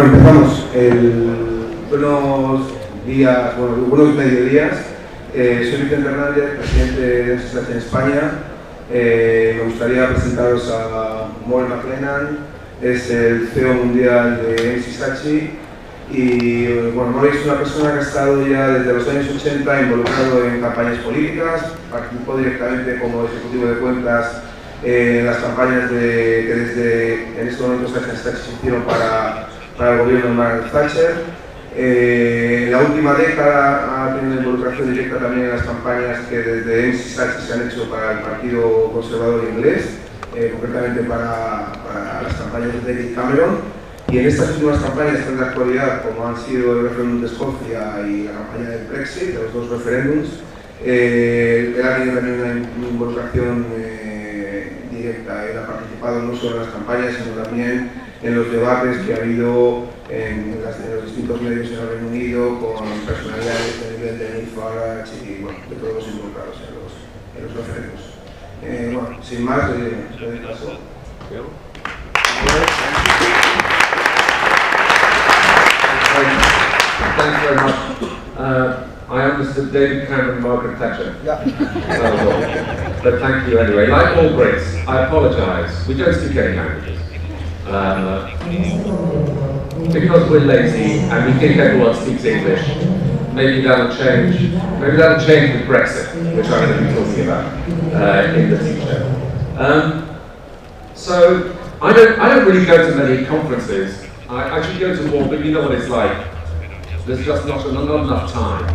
empezamos. Buenos días, buenos mediodías. Soy Vicente Hernández, presidente de MacLennan en España. Me gustaría presentaros a Moray MacLennan, es el CEO mundial de MacLennan. Y bueno, Moray es una persona que ha estado ya desde los años 80 involucrado en campañas políticas, participó directamente como ejecutivo de cuentas en las campañas que en estos momentos se hicieron para el gobierno de Margaret Thatcher. En la última década ha tenido involucración directa también en las campañas que desde MacLennan se han hecho para el Partido Conservador Inglés, concretamente para las campañas de David Cameron. Y en estas últimas campañas que en la actualidad, como han sido el referéndum de Escocia y la campaña del Brexit, de los dos referéndums, él ha tenido también una involucración directa. Él ha participado no solo en las campañas, sino también en los debates que ha habido en los distintos medios en el Reino Unido con personalidades de nivel de Neil Farage y bueno, de todos los involucrados en los referéndums. Bueno, sin más, le doy paso. Thanks very much. I understood David Cameron and Margaret Thatcher. Yeah. That was all. But thank you anyway. Like all Brits, I apologise. We don't speak any languages. Because we're lazy and we think everyone speaks English. Maybe that'll change. Maybe that'll change with Brexit, which I'm going to be talking about in the future. So I don't really go to many conferences. I should go to more, but you know what it's like. There's just not enough time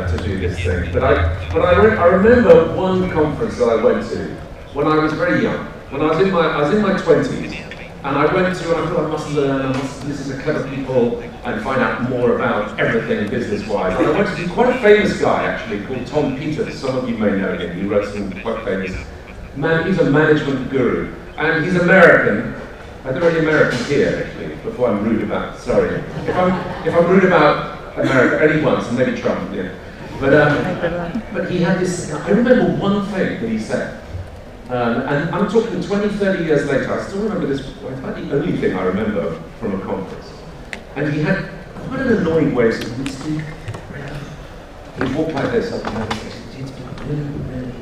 to do this thing. But I remember one conference that I went to when I was very young. When I was in my 20s, and I went to, and I thought I must learn, listen to clever people, and find out more about everything business-wise. And I went to quite a famous guy actually called Tom Peters. Some of you may know him. He wrote some quite famous. He's a management guru, and he's American. Are there any Americans here, actually, before I'm rude about, sorry. If I'm rude about America, only once, and maybe Trump, yeah. But he had this, I remember one thing that he said, and I'm talking 20, 30 years later, I still remember this, it's about the only thing I remember from a conference. And he had quite an annoying way, so he'd speak, he'd walk like this up and down, he'd speak really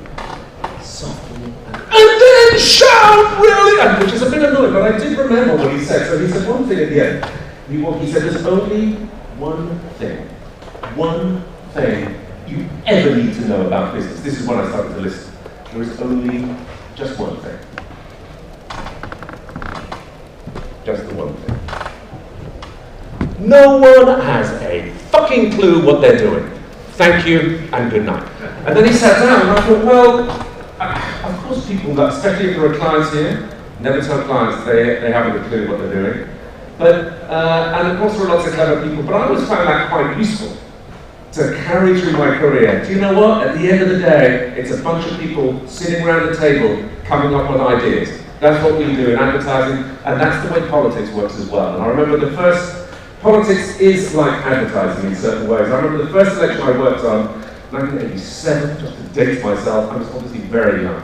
softly, and then shout really, which is a bit annoying, but I did remember what he said. So he said one thing at the end. He said, there's only one thing you ever need to know about business. This is when I started to listen. There is only just one thing. Just the one thing. No one has a fucking clue what they're doing. Thank you and good night. And then he sat down and I thought, well, of course people, especially if there are clients here, never tell clients they haven't a clue what they're doing. But, and of course there are lots of clever people, but I always found that quite useful to carry through my career. Do you know what? At the end of the day, it's a bunch of people sitting around the table coming up with ideas. That's what we do in advertising, and that's the way politics works as well. And I remember politics is like advertising in certain ways. I remember the first election I worked on, 1987, just to date myself, I was obviously very young.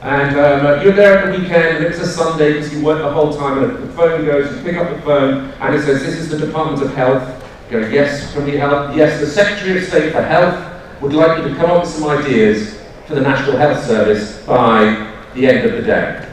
And you're there at the weekend, and it's a Sunday because you work the whole time, and the phone goes, you pick up the phone, and it says, this is the Department of Health. You go, yes, can we help? Yes, the Secretary of State for Health would like you to come up with some ideas for the National Health Service by the end of the day.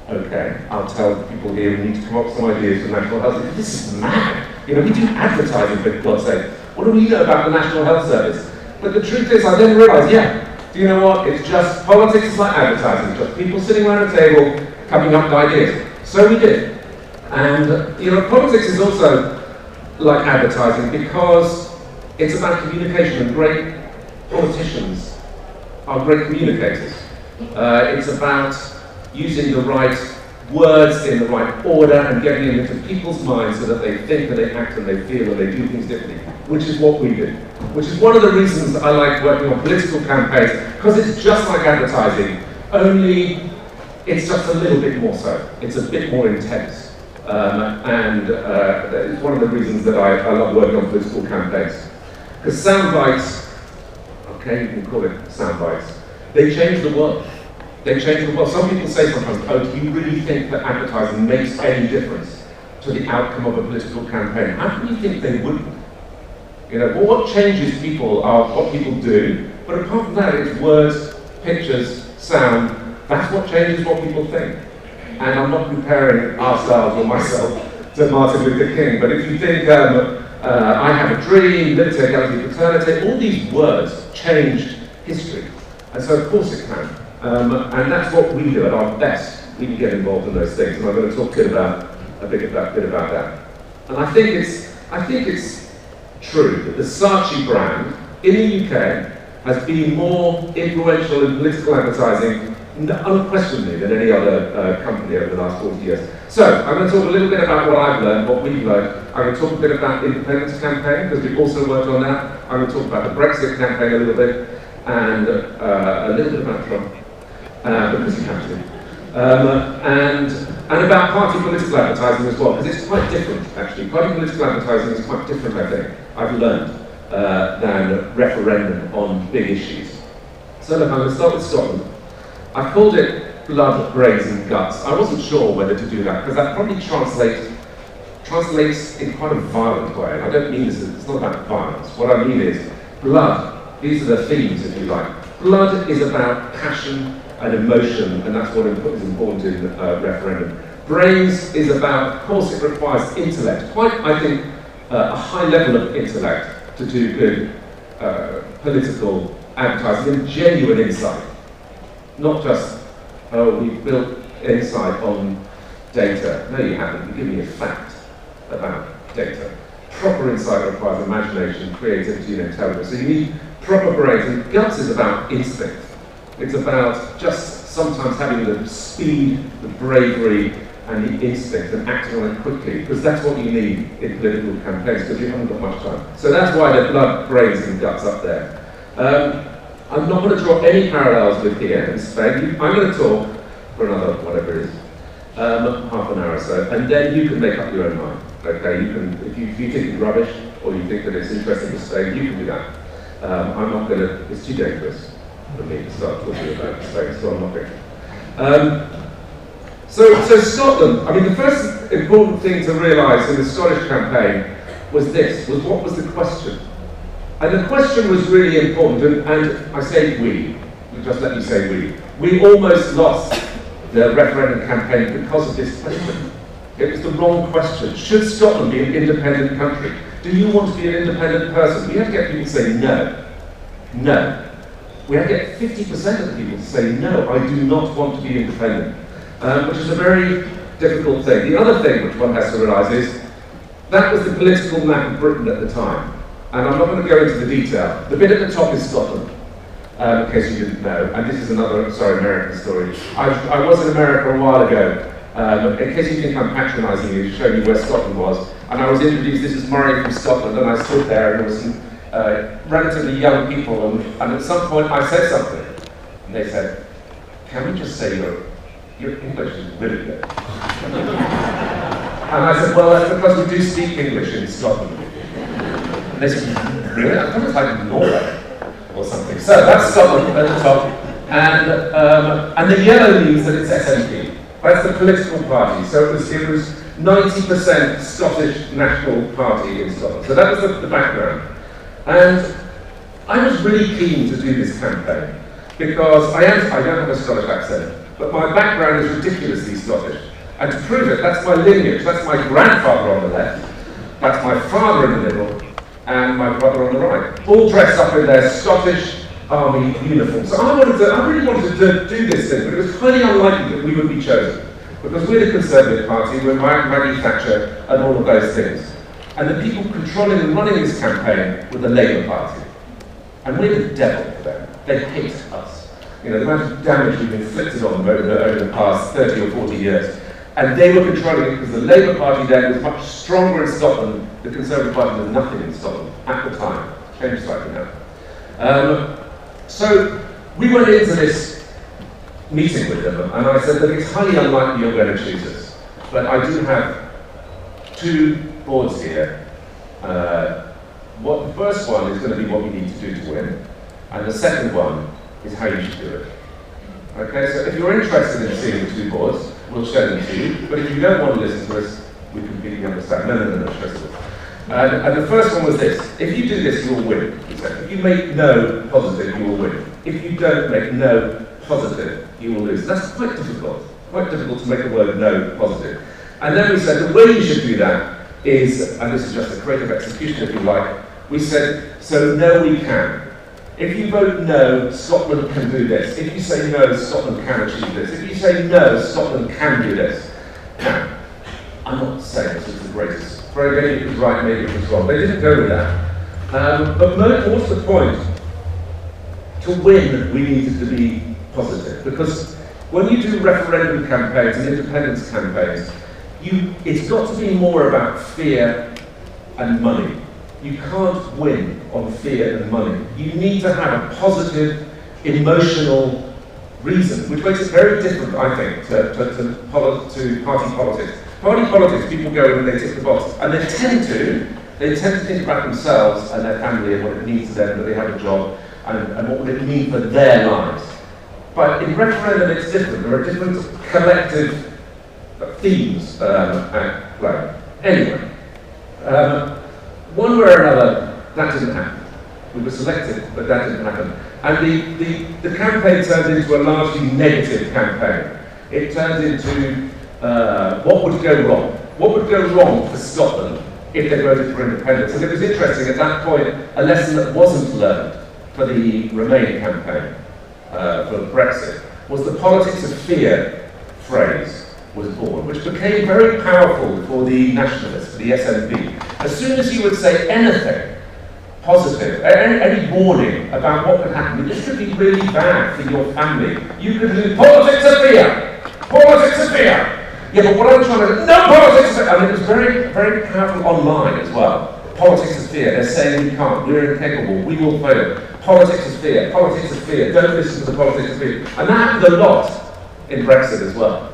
Okay, I'll tell the people here we need to come up with some ideas for the National Health Service. This is mad. You know, we do advertising, for God's sake. What do we know about the National Health Service? But the truth is, I then realised, yeah, do you know what? It's just, politics is like advertising. It's just people sitting around a table coming up with ideas. So we did. And, you know, politics is also like advertising because it's about communication, and great politicians are great communicators. It's about using the right words in the right order and getting them into people's minds so that they think and they act and they feel and they do things differently, which is what we do. Which is one of the reasons I like working on political campaigns, because it's just like advertising, only it's just a little bit more so. It's a bit more intense. It's one of the reasons that I love working on political campaigns. Because sound bites, okay, you can call it sound bites, they change the world. They change the world. Some people say sometimes, oh, do you really think that advertising makes any difference to the outcome of a political campaign. How can you think they wouldn't? You know, well, what changes people are what people do, but apart from that, it's words, pictures, sound. That's what changes what people think. And I'm not comparing ourselves or myself to Martin Luther King, but if you think, I have a dream, liberty, equality, fraternity, all these words changed history. And so of course it can. And that's what we do at our best. We can get involved in those things, and I'm going to talk a bit about that. And I think it's true that the Saatchi brand in the UK has been more influential in political advertising unquestionably than any other company over the last 40 years. So I'm going to talk a little bit about what I've learned, what we've learned. I'm going to talk a bit about the independence campaign, because we've also worked on that. I'm going to talk about the Brexit campaign a little bit, and a little bit about Trump, because you have to. And about party political advertising as well, because it's quite different, actually. Party political advertising is quite different, I think, I've learned, than referendum on big issues. So look, I'm going to start with Scotland. I called it blood, brains and guts. I wasn't sure whether to do that, because that probably translates in quite a violent way. I don't mean this, it's not about violence. What I mean is, blood, these are the themes, if you like. Blood is about passion and emotion, and that's what is important in referendum. Brains is about, of course, it requires intellect, quite, I think, a high level of intellect to do good political advertising and genuine insight. Not just, oh, we've built insight on data. No, you haven't. You give me a fact about data. Proper insight requires imagination, creativity, and intelligence. So you need proper brains, and guts is about instinct. It's about just sometimes having the speed, the bravery, and the instinct, and acting on it quickly, because that's what you need in political campaigns, because you haven't got much time. So that's why the blood, brains, and guts up there. I'm not going to draw any parallels with here in Spain. I'm going to talk for another, whatever it is, half an hour or so, and then you can make up your own mind. Okay, you can, if you think it's rubbish, or you think that it's interesting to Spain, you can do that. I'm not going to, it's too dangerous for me to start talking about Spain, so I'm not going to. So Scotland, I mean, the first important thing to realise in the Scottish campaign was what was the question? And the question was really important, and I say we, just let me say we. We almost lost the referendum campaign because of this question. It was the wrong question. Should Scotland be an independent country? Do you want to be an independent person? We had to get people to say no. No. We had to get 50% of the people to say no, I do not want to be independent. Which is a very difficult thing. The other thing which one has to realise is that was the political map of Britain at the time. And I'm not going to go into the detail. The bit at the top is Scotland, in case you didn't know. And this is another, American story. I was in America a while ago. In case you think I'm patronising you, to show you where Scotland was. And I was introduced, this is Moray from Scotland, and I stood there and there was some relatively young people. And at some point I said something. And they said, can we just say your English is really good? And I said, well, that's because we do speak English in Scotland. And they said, really? I thought it was like Norway or something. So that's Scotland at the top. And the yellow means that it's SNP. That's the political party. So it was 90% Scottish National Party in Scotland. So that was the background. And I was really keen to do this campaign because I don't have a Scottish accent, but my background is ridiculously Scottish. And to prove it, that's my lineage. That's my grandfather on the left, that's my father in the middle, and my brother on the right, all dressed up in their Scottish Army uniforms. So I really wanted to do this thing, but it was highly unlikely that we would be chosen, because we're the Conservative Party, we're Maggie Thatcher, and all of those things. And the people controlling and running this campaign were the Labour Party. And we're the devil for them. They hate us. You know, the amount of damage we've inflicted on them over the past 30 or 40 years. And they were controlling it because the Labour Party then was much stronger in Scotland. The Conservative Party was nothing in Scotland at the time. Changed slightly now. So we went into this meeting with them, and I said, look, it's highly unlikely you're going to choose us. But I do have two boards here. The first one is going to be what we need to do to win, and the second one is how you should do it. Okay, so if you're interested in seeing the two boards, we'll show them to you, but if you don't want to listen to us, we completely understand. No, stressful. And the first one was this: if you do this, you will win. He said. If you make no positive, you will win. If you don't make no positive, you will lose. That's quite difficult. Quite difficult to make the word no positive. And then we said the way you should do that is, and this is just a creative execution if you like, we said, so no we can. If you vote no, Scotland can do this. If you say no, Scotland can achieve this. If you say no, Scotland can do this. Now, I'm not saying this is the greatest. Maybe it was right, maybe it was wrong. They didn't go with that. But what's the point? To win, we needed to be positive. Because when you do referendum campaigns and independence campaigns, it's got to be more about fear and money. You can't win on fear and money. You need to have a positive, emotional reason, which makes it very different, I think, to party politics. Party politics, people go and they tick the box, and they tend to think about themselves and their family and what it means to them, that they have a job, and what would it mean for their lives. But in referendum, it's different. There are different collective themes at play. Anyway, one way or another, that didn't happen. We were selected, but that didn't happen. And the campaign turned into a largely negative campaign. It turned into what would go wrong? What would go wrong for Scotland if they voted for independence? And it was interesting at that point, a lesson that wasn't learned for the Remain campaign, for Brexit, was the politics of fear phrase was born, which became very powerful for the nationalists, for the SNP. As soon as you would say anything positive, any warning about what could happen, this could be really bad for your family, you could lose politics of fear! Politics of fear! Yeah, but what I'm trying to, no politics of fear! I mean, it was very, very powerful online as well. Politics of fear, they're saying we can't, we're incapable, we will fail. Politics of fear, don't listen to the politics of fear. And that happened a lot in Brexit as well.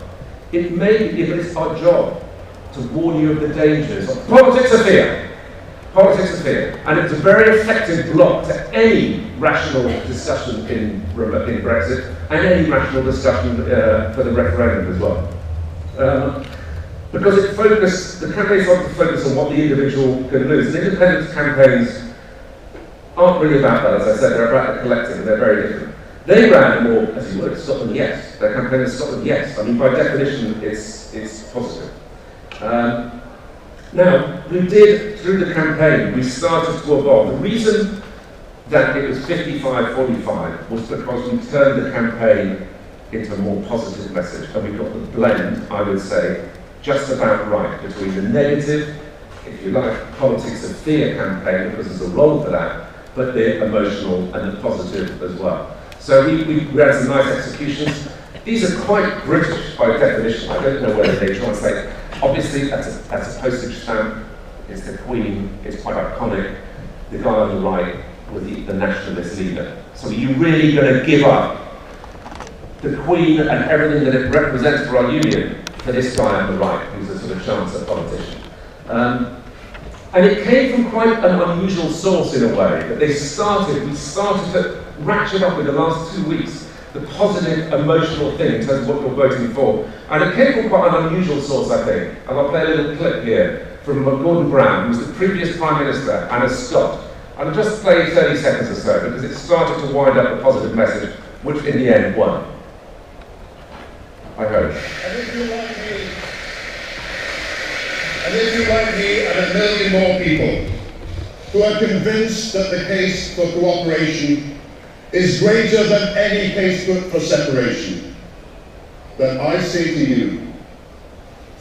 It may be, but it's our job to warn you of the dangers of politics of fear. Politics of fear. And it's a very effective block to any rational discussion in Brexit and any rational discussion for the referendum as well. Because the campaigns ought to focus on what the individual can lose. And independence campaigns aren't really about that, as I said, they're about the collective, and they're very different. They ran more, as you would, Scotland Yes. Their campaign is Scotland Yes. I mean, by definition, it's positive. Now, we did, through the campaign, we started to evolve. The reason that it was 55-45 was because we turned the campaign into a more positive message, and we got the blend, I would say, just about right between the negative, if you like, politics of fear campaign, because there's a role for that, but the emotional and the positive as well. So we had some nice executions. These are quite British by definition. I don't know whether they translate. Obviously, that's a postage stamp. It's the Queen. It's quite iconic. The guy on the right was the nationalist leader. So are you really going to give up the Queen and everything that it represents for our union for this guy on the right, who's a sort of Chancellor politician? And it came from quite an unusual source in a way, that we started to ratchet up in the last 2 weeks the positive emotional thing in terms of what you're voting for. And it came from quite an unusual source, I think. And I'll play a little clip here from Gordon Brown, who was the previous Prime Minister and a Scot. And I'll just play 30 seconds or so, because it started to wind up a positive message, which in the end won. I hope. And if you like me and a million more people who are convinced that the case for cooperation is greater than any case for separation, then I say to you,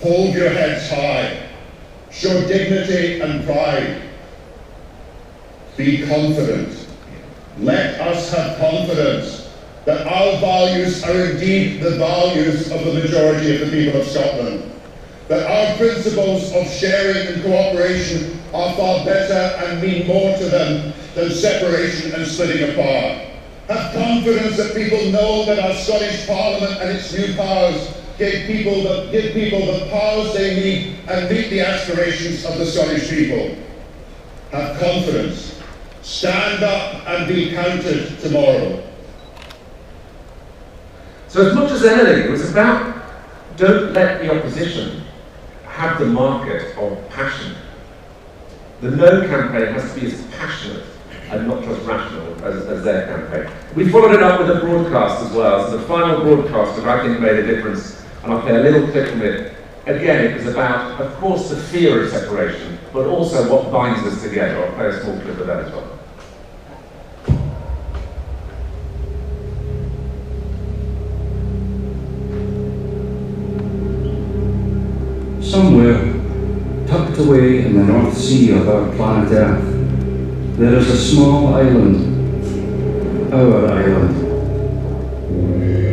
hold your heads high, show dignity and pride, be confident. Let us have confidence that our values are indeed the values of the majority of the people of Scotland, that our principles of sharing and cooperation are far better and mean more to them than separation and splitting apart. Have confidence that people know that our Scottish Parliament and its new powers give people the powers they need and meet the aspirations of the Scottish people. Have confidence. Stand up and be counted tomorrow. So as much as anything, it was about don't let the opposition have the market of passion. The No campaign has to be as passionate and not just rational as their campaign. We followed it up with a broadcast as well. So the final broadcast, which I think made a difference, and I'll play a little clip from it. Again, it was about, of course, the fear of separation, but also what binds us together. I'll play a small clip of that as well. Somewhere, tucked away in the North Sea of our planet Earth, there is a small island, our island.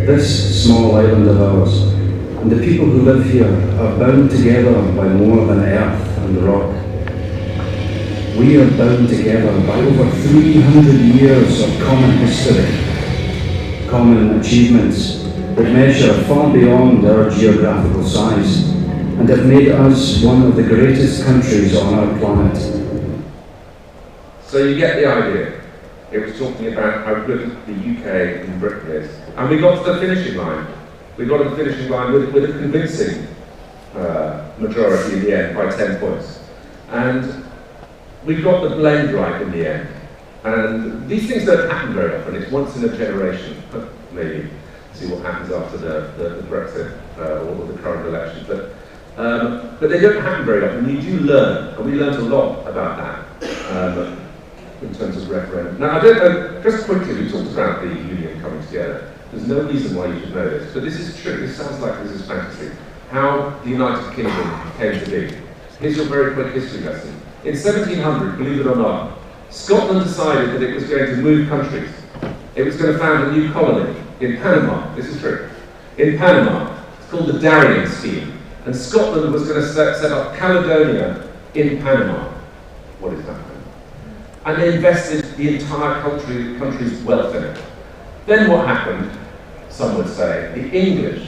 This small island of ours, and the people who live here are bound together by more than earth and rock. We are bound together by over 300 years of common history, common achievements that measure far beyond our geographical size, and have made us one of the greatest countries on our planet. So you get the idea. It was talking about how good the UK and Britain is. And we got to the finishing line. We got to the finishing line with a convincing majority in the end by 10 points. And we got the blend right in the end. And these things don't happen very often. It's once in a generation, maybe. See what happens after the Brexit or the current election. But they don't happen very often. You do learn, and we learned a lot about that in terms of referendum. Now, I don't know, just quickly, we talked about the union coming together. There's no reason why you should know this, but this is true. This sounds like this is fantasy. How the United Kingdom came to be. Here's your very quick history lesson. In 1700, believe it or not, Scotland decided that it was going to move countries. It was going to found a new colony in Panama. This is true. In Panama. It's called the Darien Scheme. And Scotland was going to set up Caledonia in Panama. What is that? And they invested the entire country's wealth in it. Then what happened, some would say, the English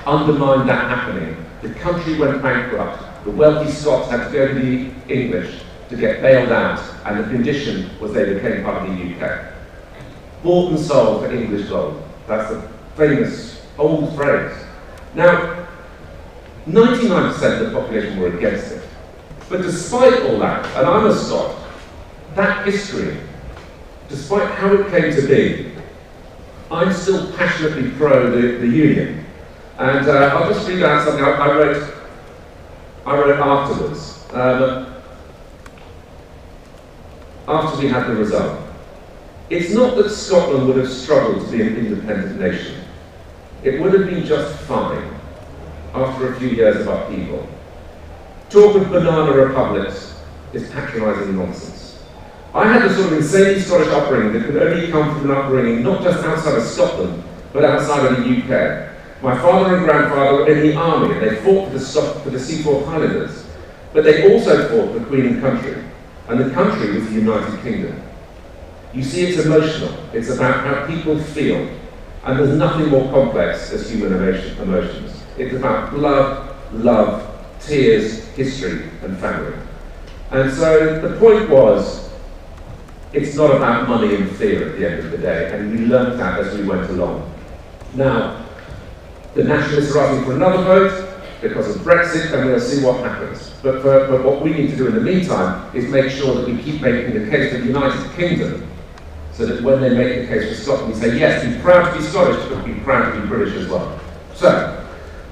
undermined that happening. The country went bankrupt. The wealthy Scots had to go to the English to get bailed out, and the condition was they became part of the UK. Bought and sold for English gold. That's the famous old phrase. Now, 99% of the population were against it. But despite all that, and I'm a Scot, that history, despite how it came to be, I'm still passionately pro the union. And I'll just read out something I wrote afterwards, after we had the result. It's not that Scotland would have struggled to be an independent nation. It would have been just fine after a few years of upheaval. Talk of banana republics is patronising nonsense. I had the sort of insanely Scottish upbringing that could only come from an upbringing not just outside of Scotland, but outside of the UK. My father and grandfather were in the army, and they fought for the Seaforth Highlanders. But they also fought for Queen and Country, and the country was the United Kingdom. You see, it's emotional. It's about how people feel, and there's nothing more complex as human emotions. It's about blood, love, tears, history, and family. And so the point was, it's not about money and fear at the end of the day, and we learned that as we went along. Now, the nationalists are asking for another vote because of Brexit, and we'll see what happens. But what we need to do in the meantime is make sure that we keep making the case for the United Kingdom, so that when they make the case for Scotland, we say, yes, be proud to be Scottish, but be proud to be British as well. So,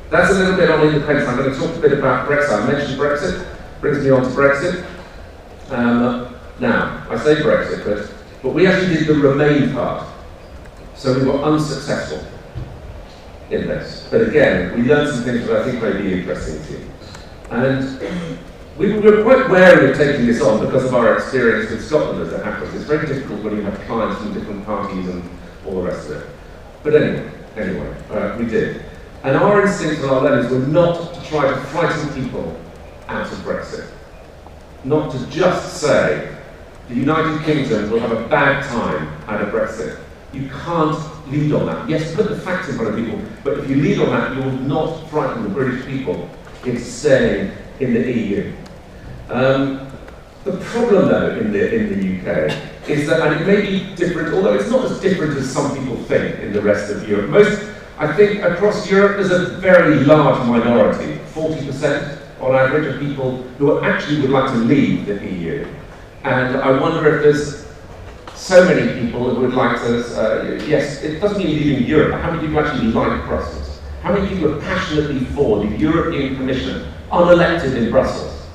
that's a little bit on independence. I'm going to talk a bit about Brexit. I mentioned Brexit, brings me on to Brexit. Now, I say Brexit, but we actually did the Remain part. So we were unsuccessful in this. But again, we learned some things that I think may be interesting to you. And we were quite wary of taking this on because of our experience with Scotland as it happens. It's very difficult when you have clients from different parties and all the rest of it. But anyway, we did. And our instincts and our learnings were not to try to frighten people out of Brexit. Not to just say, the United Kingdom will have a bad time out of Brexit. You can't lead on that. Yes, put the facts in front of people, but if you lead on that, you will not frighten the British people into staying in the EU. The problem, though, in the UK is that, and it may be different, although it's not as different as some people think in the rest of Europe. I think across Europe there's a very large minority, 40%, on average, of people who actually would like to leave the EU. And I wonder if there's so many people who would like to, yes, it doesn't mean leaving Europe, but how many people actually like Brussels? How many people are passionately for the European Commission, unelected in Brussels?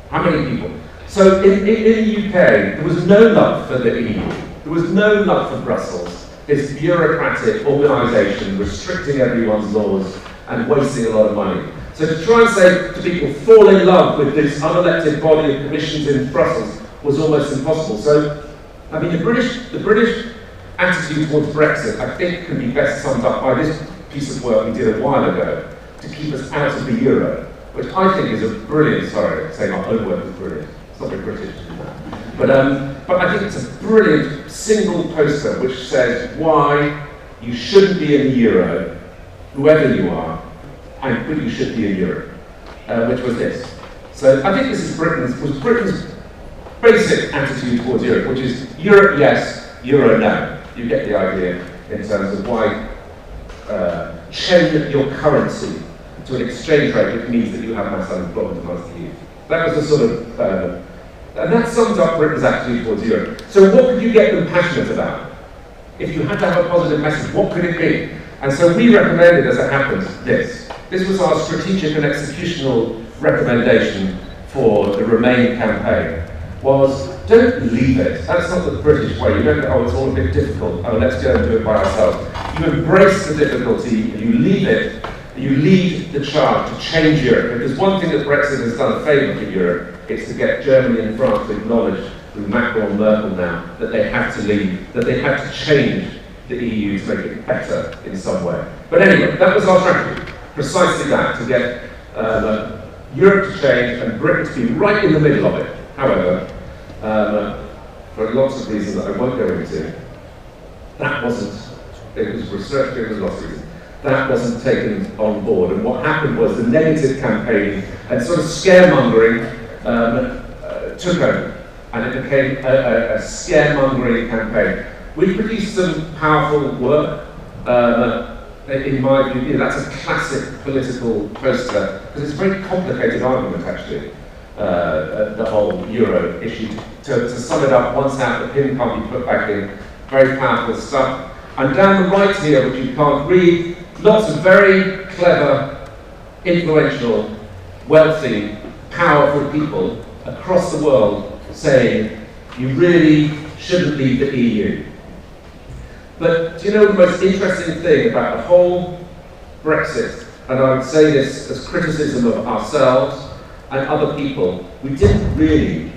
How many people? So in the UK, there was no love for the EU. There was no love for Brussels, this bureaucratic organisation restricting everyone's laws and wasting a lot of money. So to try and say to people, fall in love with this unelected body of commissions in Brussels was almost impossible. So, I mean, the British attitude towards Brexit, I think, can be best summed up by this piece of work we did a while ago to keep us out of the euro, which I think is a brilliant, sorry, saying our own work is brilliant. It's not very British to do that. But I think it's a brilliant single poster which says why you shouldn't be in the euro, whoever you are, and but you should be in Europe, which was this. So I think this is Britain's basic attitude towards Europe, which is Europe yes, euro no. You get the idea in terms of why change your currency to an exchange rate which means that you have mass unemployment amongst the youth. That was the sort of, and that sums up Britain's attitude towards Europe. So what could you get them passionate about? If you had to have a positive message, what could it be? And so we recommended, as it happens, this. This was our strategic and executional recommendation for the Remain campaign, was don't leave it. That's not the British way. You don't go, oh, it's all a bit difficult, oh, let's go and do it by ourselves. You embrace the difficulty, and you leave it, and you lead the charge to change Europe. If there's one thing that Brexit has done a favour for Europe, it's to get Germany and France to acknowledge, through Macron and Merkel now, that they have to leave, that they have to change the EU to make it better in some way. But anyway, that was our strategy. Precisely that, to get Europe to change and Britain to be right in the middle of it. However, for lots of reasons that I won't go into, that wasn't, it was researched, it was lots of reasons, that wasn't taken on board. And what happened was the negative campaign and sort of scaremongering took over, and it became a scaremongering campaign. We produced some powerful work. In my view, that's a classic political poster, because it's a very complicated argument, actually, the whole euro issue. To sum it up, once out, the pin can't be put back in. Very powerful stuff. And down the right here, which you can't read, lots of very clever, influential, wealthy, powerful people across the world saying, you really shouldn't leave the EU. But do you know the most interesting thing about the whole Brexit, and I would say this as criticism of ourselves and other people, we didn't really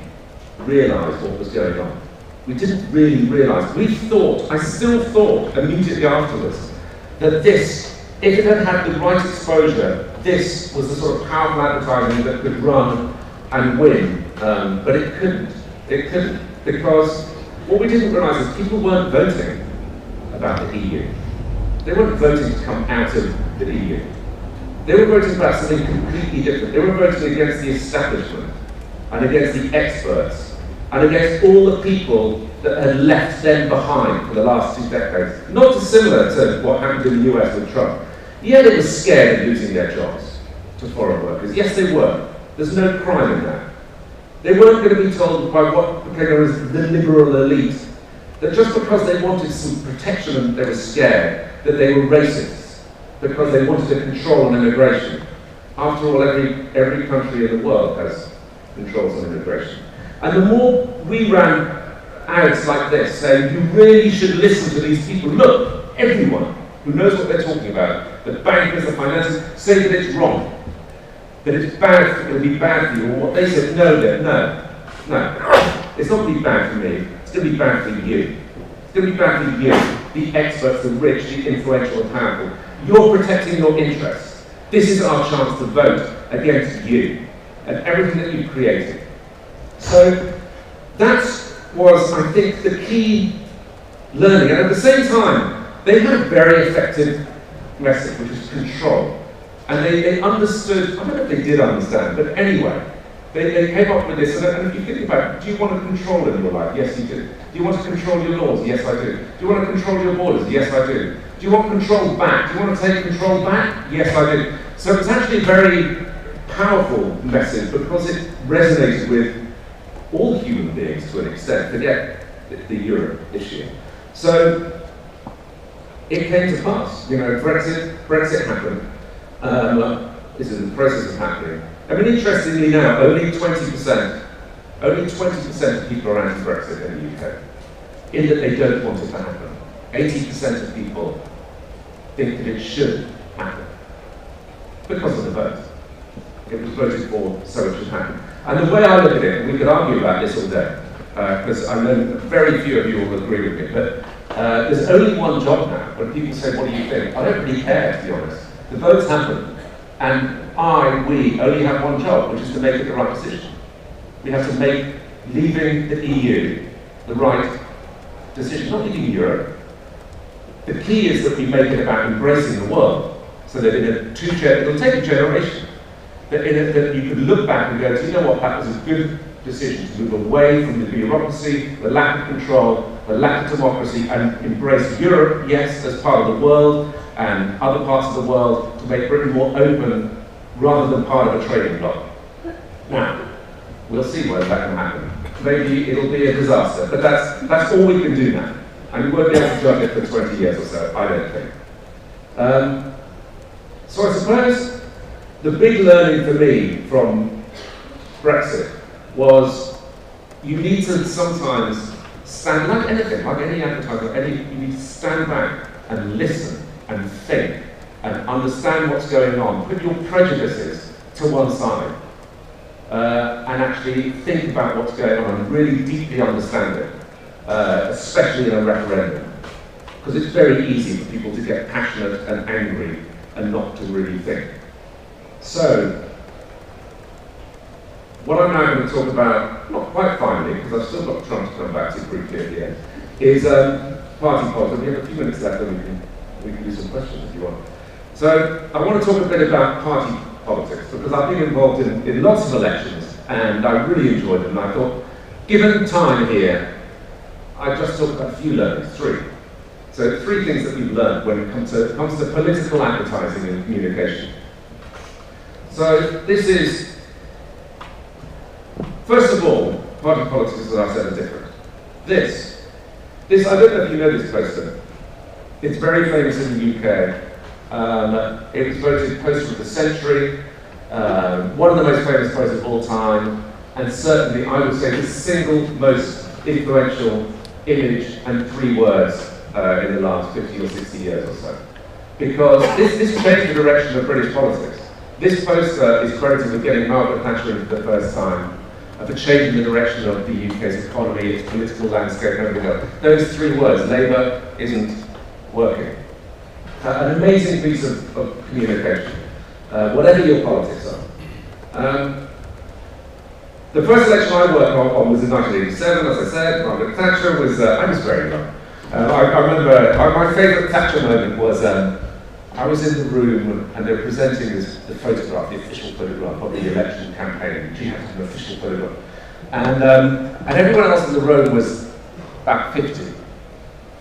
realise what was going on. We didn't really realise. We thought, I still thought immediately afterwards, that this, if it had had the right exposure, this was the sort of powerful advertising that could run and win, but it couldn't. It couldn't, because what we didn't realise is people weren't voting about the EU. They weren't voting to come out of the EU. They were voting about something completely different. They were voting against the establishment, and against the experts, and against all the people that had left them behind for the last 2 decades. Not dissimilar to what happened in the US with Trump. Yeah, they were scared of losing their jobs to foreign workers. Yes, they were. There's no crime in that. They weren't going to be told by what became known as the liberal elite that just because they wanted some protection and they were scared, that they were racists, because they wanted to control on immigration. After all, every country in the world has controls on immigration. And the more we ran ads like this, saying, you really should listen to these people. Look, everyone who knows what they're talking about, the bankers, the financiers, say that it's wrong, that it's bad, it'll be bad for you, or what they said, no, it's not going to be bad for me. It's going to be bad for you. It's going to be bad for you, the experts, the rich, the influential and powerful. You're protecting your interests. This is our chance to vote against you and everything that you've created. So that was, I think, the key learning. And at the same time, they had a very effective message, which is control. And they understood, I don't know if they did understand, but anyway, they came up with this, and if you think about it, do you want to control in your life? Yes, you do. Do you want to control your laws? Yes, I do. Do you want to control your borders? Yes, I do. Do you want control back? Do you want to take control back? Yes, I do. So it's actually a very powerful message because it resonated with all human beings to an extent, forget the Europe issue. So it came to pass. You know, Brexit happened. This is in the process of happening. I mean, interestingly now, only 20% of people are anti-Brexit in the UK, in that they don't want it to happen. 80% of people think that it should happen because of the vote. It was voted for, so it should happen. And the way I look at it, and we could argue about this all day, because I know very few of you will agree with me, but there's only one job now. When people say, what do you think? I don't really care, to be honest. The votes happen, and we only have one job, which is to make it the right decision. We have to make leaving the EU the right decision, not leaving Europe. The key is that we make it about embracing the world, so that it'll take a generation, that you could look back and go, you know what, that was a good decision to move away from the bureaucracy, the lack of control, the lack of democracy, and embrace Europe, yes, as part of the world, and other parts of the world, to make Britain more open rather than part of a trading bloc. Now, we'll see whether that can happen. Maybe it'll be a disaster, but that's all we can do now. And we won't be able to judge it for 20 years or so, I don't think. So I suppose the big learning for me from Brexit was you need to sometimes stand, like anything, like any advertiser, you need to stand back and listen and think and understand what's going on. Put your prejudices to one side and actually think about what's going on and really deeply understand it, especially in a referendum. Because it's very easy for people to get passionate and angry and not to really think. So, what I'm now going to talk about, not quite finally, because I've still got Trump to come back to briefly at the end, is party politics. We have a few minutes left, and we can do some questions if you want. So, I want to talk a bit about party politics, because I've been involved in lots of elections, and I really enjoyed them. And I thought, given time here, I just talk about a few learnings, three. So, three things that we've learned when it comes to political advertising and communication. So, this is, first of all, party politics, as I said, are different. This, I don't know if you know this poster. It's very famous in the UK. It was voted poster of the century, one of the most famous posters of all time, and certainly, I would say, the single most influential image and 3 words in the last 50 or 60 years or so. Because this changed the direction of British politics. This poster is credited with getting Margaret Thatcher in for the first time, for changing the direction of the UK's economy, its political landscape, and everything else. Those 3 words, Labour isn't working. An amazing piece of communication, whatever your politics are. The first election I worked on was in 1987, as I said. Margaret Thatcher was, I was very young. I remember, my favourite Thatcher moment was, I was in the room and they were presenting the photograph, the official photograph of the election campaign. She had an official photograph. And everyone else in the room was about 50.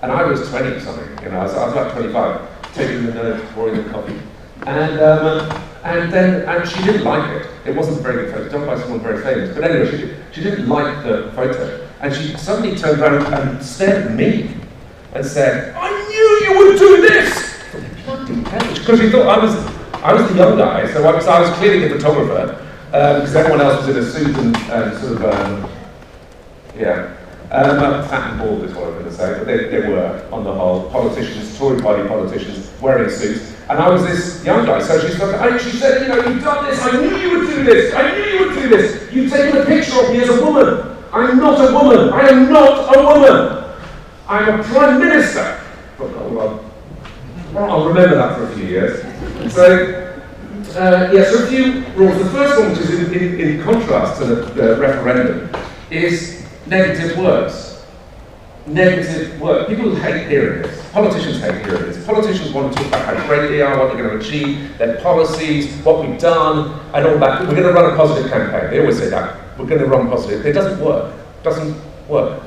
And I was 20 or something, you know, I was about 25, taking the notes, pouring the coffee. And she didn't like it. It wasn't a very good photo, done by someone very famous. But anyway, she didn't like the photo. And she suddenly turned around and stared at me and said, "I knew you would do this!" Because she thought I was the young guy, so I was clearly the photographer, because everyone else was in a suit and sort of, fat and bald is what I'm going to say, but they were, on the whole, politicians, Tory party politicians, wearing suits, and I was this young guy, so she said, you know, you've done this, I knew you would do this, I knew you would do this, you've taken a picture of me as a woman, I'm not a woman, I am not a woman, I'm a Prime Minister. I'll remember that for a few years. So, so a few rules. The first one, which is in contrast to the referendum, is negative words. Negative words. People hate hearing this. Politicians hate hearing this. Politicians want to talk about how great they are, what they're going to achieve, their policies, what we've done, and all that. We're going to run a positive campaign. They always say that. We're going to run positive. It doesn't work. It doesn't work.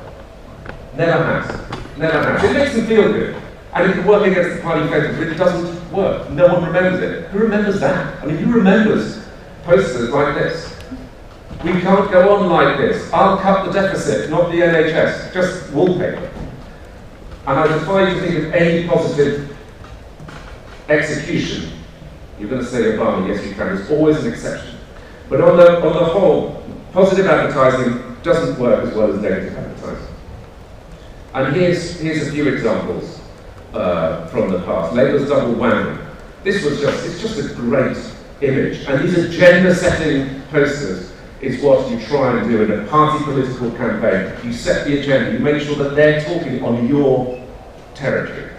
Never has. Never has. It makes them feel good. And it can work against the party favorite, but it doesn't work. No one remembers it. Who remembers that? I mean, who remembers posters like this. We can't go on like this. I'll cut the deficit, not the NHS, just wallpaper. And I defy you to think of any positive execution. You're going to say Obama, yes you can, there's always an exception. But on the whole, positive advertising doesn't work as well as negative advertising. And here's a few examples from the past. Labour's double whammy. It's just a great image. And these agenda-setting posters is what you try and do in a party political campaign. You set the agenda, you make sure that they're talking on your territory.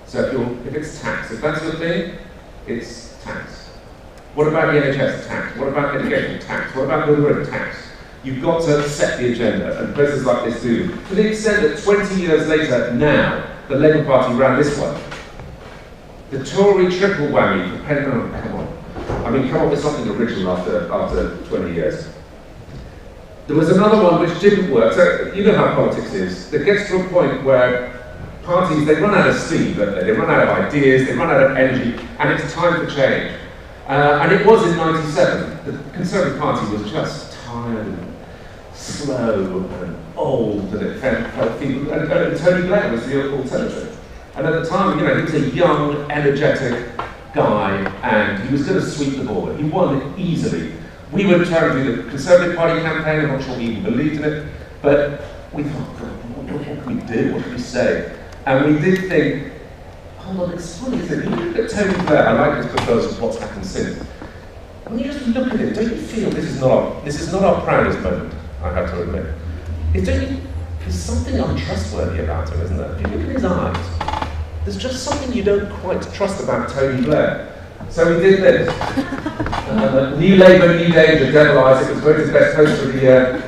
So if it's tax, if that's your thing, it's tax. What about the NHS? Tax. What about education? Tax. What about the road? Tax. You've got to set the agenda, and places like this do. To the extent that 20 years later, now, the Labour Party ran this one. The Tory triple whammy, depending on, come on. I mean, come up with something original after 20 years. There was another one which didn't work. So, you know how politics is. It gets to a point where parties, they run out of steam, don't they? They run out of ideas, they run out of energy, and it's time for change. And it was in '97. The Conservative Party was just tired and slow and old, and it felt feeble. And Tony Blair was the alternative. And at the time, he was a young, energetic guy, and he was going to sweep the ball. He won it easily. We were trying to do the Conservative Party campaign. I'm not sure we even believed in it, but we thought, what can we do? What can we say? And we did think, hold on, it's funny, isn't it? You look at Tony Blair, I like this because of what's happened since. When you just look at him, don't you feel this is not our proudest moment, I have to admit. There's something untrustworthy about him, isn't there? If you look at his eyes, there's just something you don't quite trust about Tony Blair. So we did this. New Labour, New Danger, Devil Eyes, it was voted best poster of the year.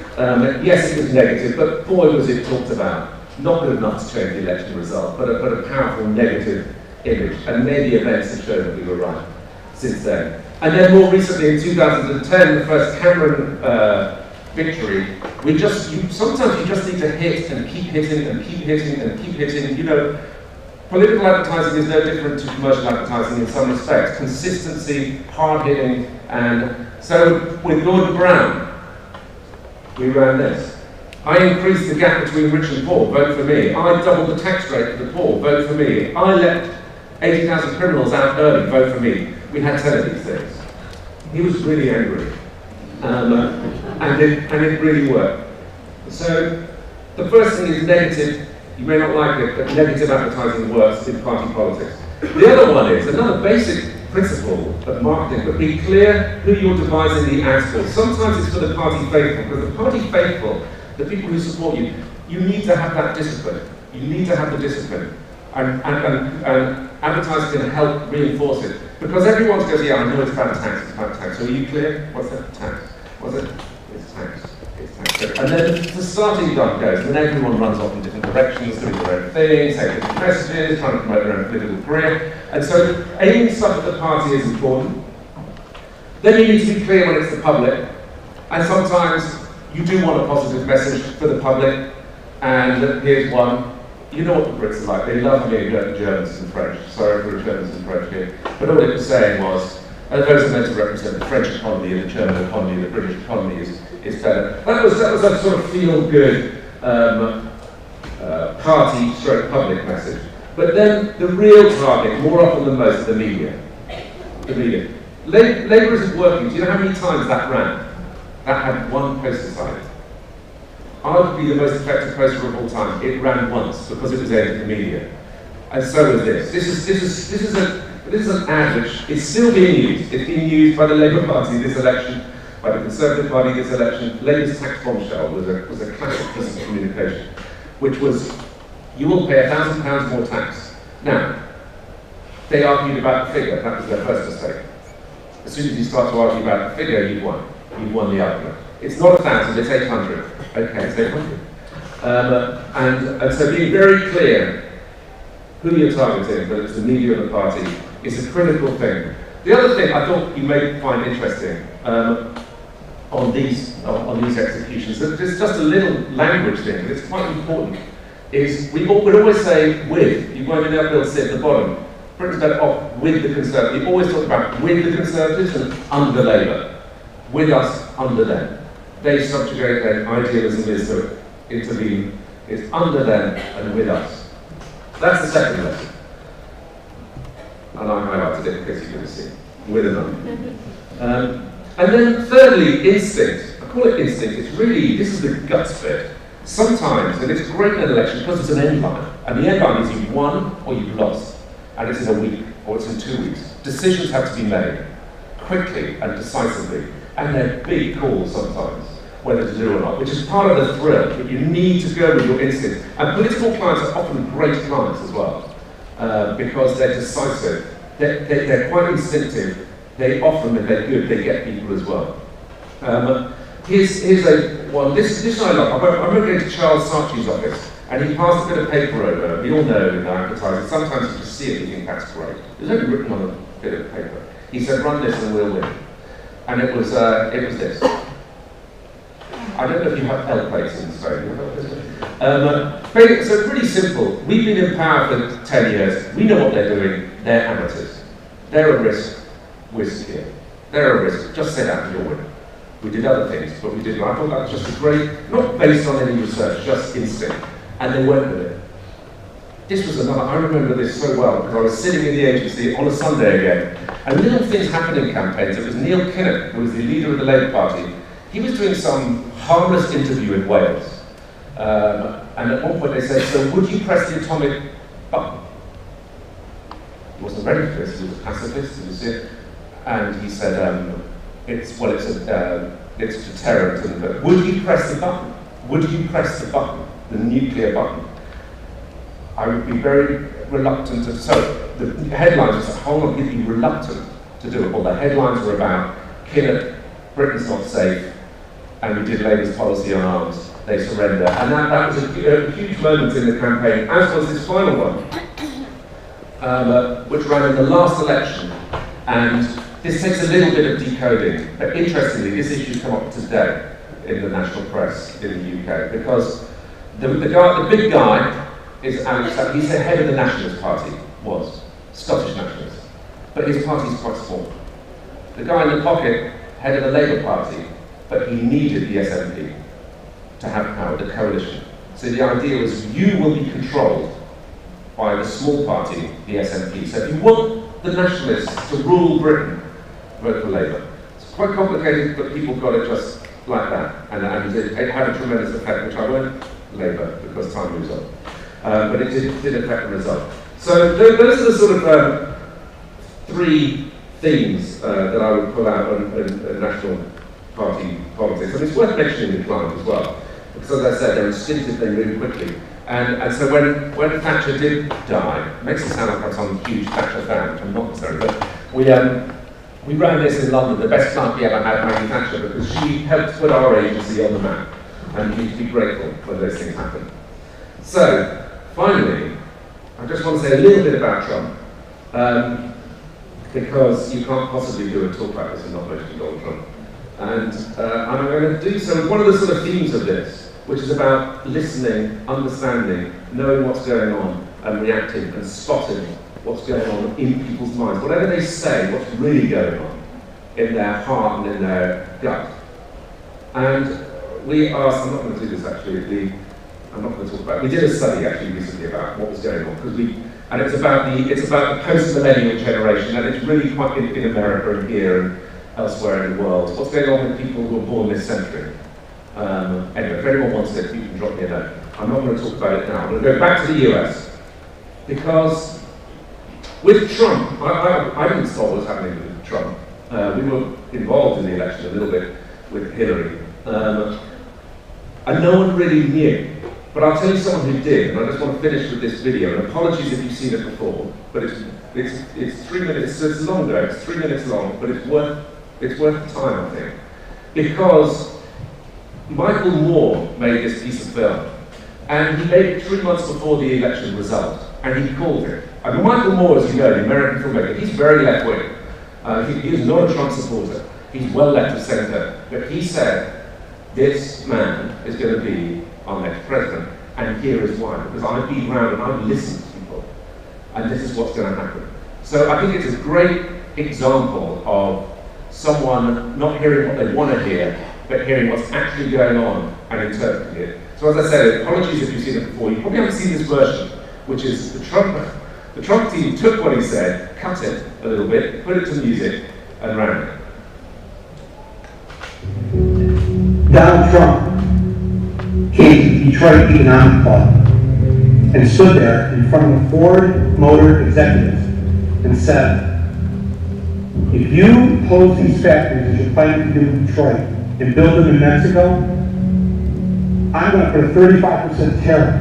Yes, it was negative, but boy was it talked about. Not good enough to change the election result, but a powerful negative image. And many events have shown that we were right since then. And then more recently, in 2010, the first Cameron victory, sometimes you just need to hit and keep hitting and keep hitting and keep hitting. Political advertising is no different to commercial advertising in some respects. Consistency, hard-hitting, and so with Gordon Brown, we ran this. I increased the gap between rich and poor, vote for me. I doubled the tax rate for the poor, vote for me. I let 80,000 criminals out early, vote for me. We had 10 of these things. He was really angry, and it really worked. So the first thing is negative. You may not like it, but negative advertising works in party politics. The other one is another basic principle of marketing, but be clear who you're devising the ads for. Sometimes it's for the party faithful, because the party faithful, the people who support you, you need to have that discipline. You need to have the discipline. And advertising can help reinforce it. Because everyone goes, yeah, I know it's about tax, it's about tax. So are you clear? What's that tax? What's it? It's tax. It's tax. And then the starting gun goes, and then everyone runs off in different directions, doing their own things, saying different messages, trying to promote their own political career. And so aiming stuff at the party is important. Then you need to be clear when it's the public. And sometimes you do want a positive message for the public. And here's one. You know what the Brits are like. They love me about the Germans and French. Sorry for the Germans and French here. But all it was saying was, those are meant to represent the French economy and the German economy, the British economy is better. That was a sort of feel-good party/public message. But then the real target, more often than most, is the media. The media. Labour isn't working. Do you know how many times that ran? That had one poster sign. Arguably the most effective poster of all time. It ran once because it was aimed at the media. And so is this. This is an ad which is still being used. It's being used by the Labour Party this election, by the Conservative Party this election. Labour's tax bombshell was a classic piece of communication, which was, you will pay £1,000 more tax. Now, they argued about the figure. That was their first mistake. As soon as you start to argue about the figure, you've won. You've won the argument. It's not 1,000, it's 800. Okay, it's 800. And so being very clear who you're targeting, whether it's the media or the party, is a critical thing. The other thing I thought you may find interesting on these executions, there's just a little language thing, but it's quite important, is we'd always say with. You won't be able to sit at the bottom. Britain's better off with the Conservatives. You always talk about with the Conservatives and under Labour. with us under them. They subjugate them. Idealism is to intervene. It's under them and with us. That's the second lesson. And I highlighted it in case you couldn't see. With and under. And then thirdly, instinct. I call it instinct. It's really, this is the guts bit. Sometimes, and it's great in an election because it's an end line. And the end line is you've won or you've lost. And it's in a week or it's in 2 weeks. Decisions have to be made quickly and decisively. And they're big calls sometimes, whether to do or not, which is part of the thrill. But you need to go with your instinct. And political clients are often great clients as well, because they're decisive. They're quite instinctive. They often, if they're good, they get people as well. Here's a one. This I love. I remember going to Charles Saatchi's office, and he passed a bit of paper over. We all know in advertising, sometimes you just see it, you think that's great. It was only written on a bit of paper. He said, "Run this and we'll win." And it was this. I don't know if you have L plates in Spain. So pretty simple. We've been in power for 10 years. We know what they're doing. They're amateurs. They're a risk. We're secure. They're a risk. Just say that and you'll win. We did other things, but we didn't. I thought that was just a great, not based on any research, just instinct. And they went with it. This was another, I remember this so well, because I was sitting in the agency on a Sunday again, and little things happened in campaigns. It was Neil Kinnock, who was the leader of the Labour Party. He was doing some harmless interview in Wales. And at one point they said, "So would you press the atomic button?" He wasn't ready for this, he was a pacifist, you see it. And he said, it's deterrent. And, would you press the button? Would you press the button, the nuclear button? I would be very reluctant to. So the headlines were, hold on, you'd be reluctant to do it. Well, the headlines were about Kinnock, Britain's not safe, and we did Labour's policy on arms, they surrender. And that was a huge moment in the campaign, as was this final one, which ran in the last election. And this takes a little bit of decoding, but interestingly, this issue's come up today in the national press in the UK, because the big guy is Alex. He's the head of the Nationalist Party, was Scottish Nationalist, but his party's quite small. The guy in the pocket, head of the Labour Party, but he needed the SNP to have power, the coalition. So the idea was you will be controlled by the small party, the SNP. So if you want the Nationalists to rule Britain, vote for Labour. It's quite complicated, but people got it just like that. And it had a tremendous effect, which I won't labour because time moves on. But it did affect the result. So those are the sort of three themes that I would pull out on national party politics. And it's worth mentioning the climate as well. Because as I said, they're instinctive, they move quickly. And so when Thatcher did die, it makes it sound like I'm some huge Thatcher fan, which I'm not necessarily, but we ran this in London, the best client we ever had, Maggie Thatcher, because she helped put our agency on the map. And you need to be grateful when those things happen. So, finally, I just want to say a little bit about Trump, because you can't possibly do a talk like this and not mention Donald Trump. And I'm going to do so. One of the sort of themes of this, which is about listening, understanding, knowing what's going on, and reacting and spotting what's going on in people's minds. Whatever they say, what's really going on in their heart and in their gut. And we asked, I'm not going to do this actually, I'm not going to talk about it. We did a study actually recently about what was going on, and it's about the post-millennial generation, and it's really quite in America and here and elsewhere in the world. What's going on with people who were born this century? Anyway, if anyone wants it, you can drop me a note. I'm not going to talk about it now. I'm going to go back to the US, because with Trump, I didn't spot what was happening with Trump. We were involved in the election a little bit with Hillary, and no one really knew. But I'll tell you someone who did, and I just want to finish with this video. And apologies if you've seen it before, but it's 3 minutes. So it's longer. It's 3 minutes long, but it's worth the time, I think, because Michael Moore made this piece of film, and he made it 3 months before the election result, and he called it. I mean, Michael Moore, as you know, the American filmmaker, he's very left-wing. He is not a Trump supporter. He's well left of centre. But he said, this man is going to be our next president, and here is why. Because I've been around and I've listened to people, and this is what's going to happen. So I think it's a great example of someone not hearing what they want to hear, but hearing what's actually going on and interpreting it. So as I said, apologies if you've seen it before, you probably haven't seen this version, which is the Trump team took what he said, cut it a little bit, put it to music, and ran it. Donald Trump came to the Detroit Economic Club and stood there in front of Ford Motor executives and said, if you close these factories as you're planning to do in Detroit and build them in Mexico, I'm going to put a 35% tariff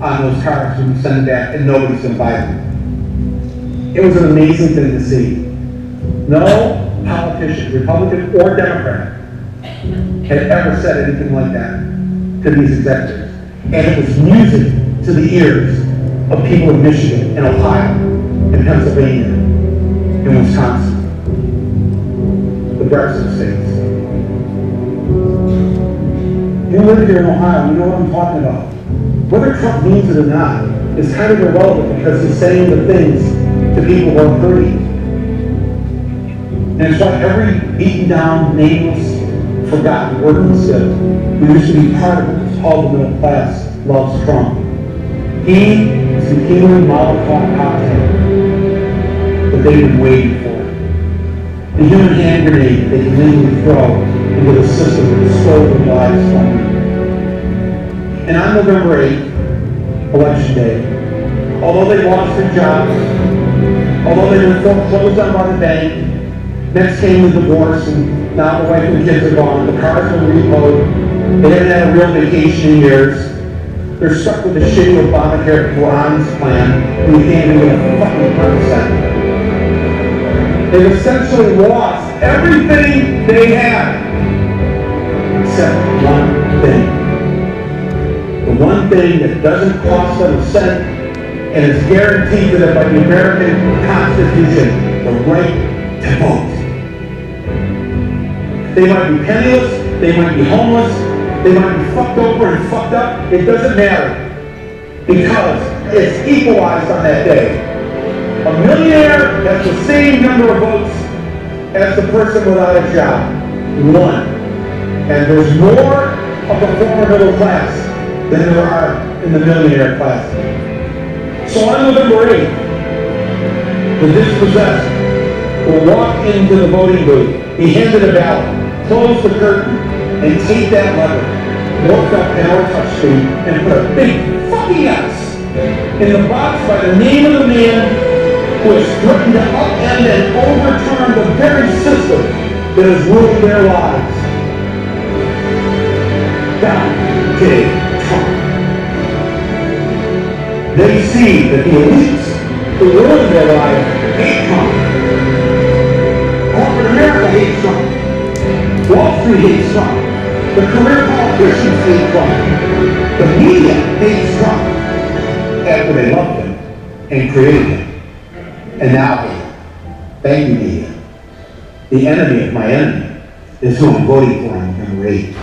on those cars when you send them back and nobody's going to buy them. It was an amazing thing to see. No politician, Republican or Democrat, had ever said anything like that to these executives. And it was music to the ears of people in Michigan and Ohio and Pennsylvania and Wisconsin, the Brexit states. You live here in Ohio, you know what I'm talking about. Whether Trump means it or not is kind of irrelevant because he's saying the things to people who are hurting. And it's like every beaten down, nameless, forgotten ordinance who used to be part of it was called the middle class loves Trump. He is the healing Molotov cocktail that they've been waiting for. The human hand grenade they can legally throw into the system that has stolen lives from them. And on November 8th, Election Day, although they lost their jobs, although they were foreclosed on by the bank, next came the divorce, and now the wife and the kids are gone, the cars were reloaded, they haven't had a real vacation in years, they're stuck with the shitty Obamacare bronze plan, and you can't even get a fucking percent. They've essentially lost everything they had, except one thing. The one thing that doesn't cost them a cent and is guaranteed to them by the American Constitution, the right to vote. They might be penniless, they might be homeless, they might be fucked over and fucked up, it doesn't matter. Because it's equalized on that day. A millionaire has the same number of votes as the person without a job. One. And there's more of the former middle class than there are in the millionaire class. So on November 8th, the dispossessed will walk into the voting booth, be handed a ballot, close the curtain, and take that lever, walk up an or touchscreen, and put a big fucking X in the box by the name of the man who has threatened to upend and overturn the very system that has ruined their lives. Donald J. Trump. They see that the elites who ruined their lives hate Trump. Corporate America hates Trump. Wall Street hates Trump. The career politicians hate Trump. The media hates Trump after they loved him and created him. And now hate him. Thank you, media. The enemy of my enemy is who I'm voting for on November 8th.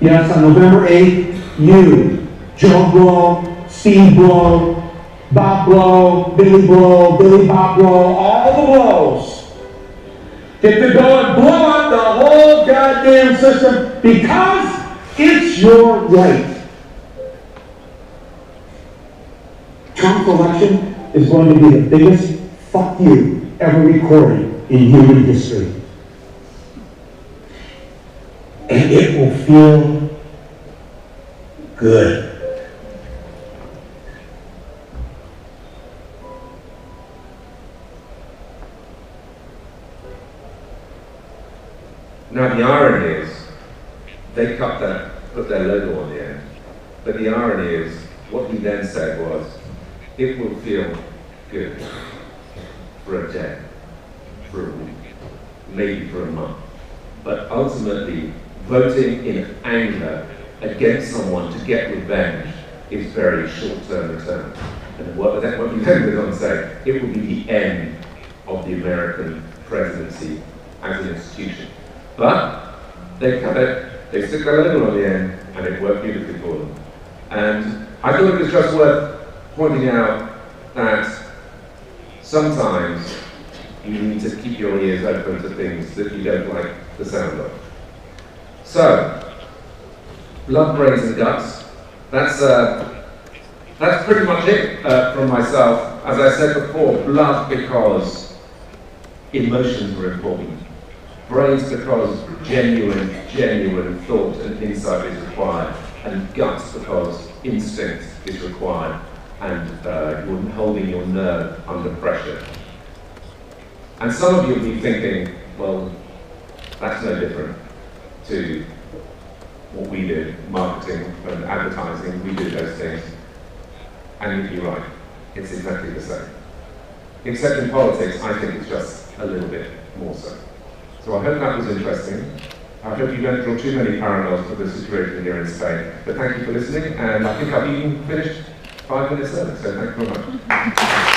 Yes, on November 8th, you, Joe Blow, Steve Blow, Bob Blow, Billy Bob Blow, all the blows, get to go and blow up the whole goddamn system because it's your right. Trump's election is going to be the biggest fuck you ever recorded in human history. And it will feel good. Now the irony is, they put their logo on the end, but the irony is, what he then said was, it will feel good for a day, for a week, maybe for a month, but ultimately, voting in anger against someone to get revenge is very short-term return. And what he then goes on to say, it will be the end of the American presidency as an institution. But they cut it, they stick their logo on the end, and it worked beautifully for them. And I thought it was just worth pointing out that sometimes you need to keep your ears open to things that you don't like the sound of. So, blood, brains and guts. That's pretty much it from myself. As I said before, blood because emotions were important. Brains because genuine thought and insight is required. And guts because instinct is required. And you're holding your nerve under pressure. And some of you will be thinking, well, that's no different to what we do, marketing and advertising, we do those things. And you're right, it's exactly the same. Except in politics, I think it's just a little bit more so. So I hope that was interesting. I hope you don't draw too many parallels with the situation here in Spain. But thank you for listening, and I think I've even finished 5 minutes early, so thank you very much.